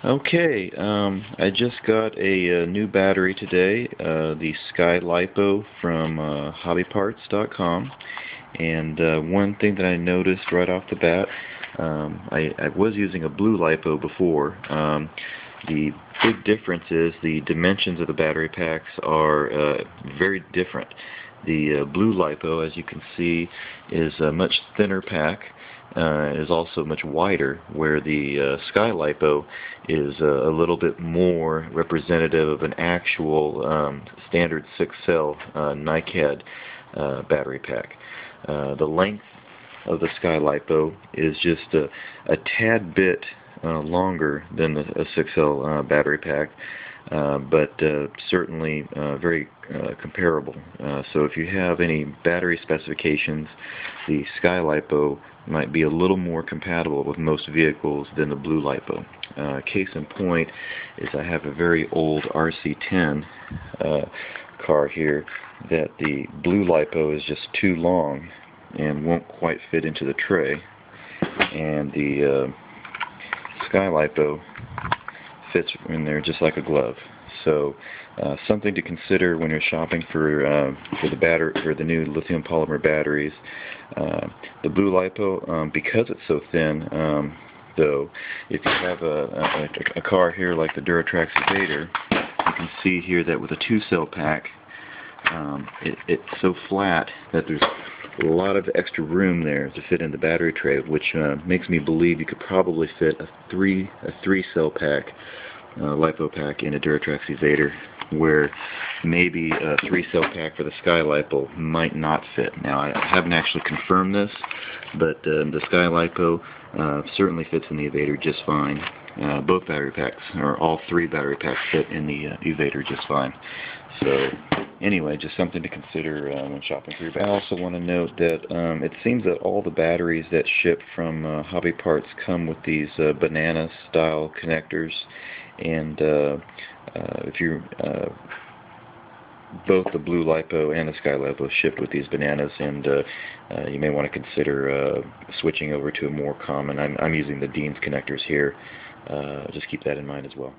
Okay, I just got a new battery today, the Sky Lipo from hobbyparts.com, and one thing that I noticed right off the bat, I was using a blue lipo before. The big difference is the dimensions of the battery packs are very different. The blue lipo, as you can see, is a much thinner pack. Is also much wider, where the Sky Lipo is a little bit more representative of an actual standard 6-cell NiCad battery pack. The length of the Sky Lipo is just a tad bit longer than a 6-cell battery pack, but certainly very comparable. So if you have any battery specifications, the Sky Lipo might be a little more compatible with most vehicles than the blue lipo. Case in point is I have a very old RC10 car here that the blue lipo is just too long and won't quite fit into the tray, and the Sky Lipo fits in there just like a glove. So something to consider when you're shopping for the new lithium polymer batteries. The blue lipo, because it's so thin, though, if you have a car here like the Duratrax Evader, you can see here that with a 2-cell pack, it's so flat that there's a lot of extra room there to fit in the battery tray, which makes me believe you could probably fit a 3-cell pack lipo pack in a Duratrax Evader, where maybe a 3-cell pack for the Sky Lipo might not fit. Now, I haven't actually confirmed this, but the Sky Lipo certainly fits in the Evader just fine. Both battery packs, or all 3 battery packs, fit in the Evader just fine. So, anyway, just something to consider when shopping for your battery. I also want to note that it seems that all the batteries that ship from Hobby Parts come with these banana-style connectors, and if you both the blue lipo and the Sky Lipo shipped with these bananas, and you may want to consider switching over to a more common. I'm using the Dean's connectors here. Just keep that in mind as well.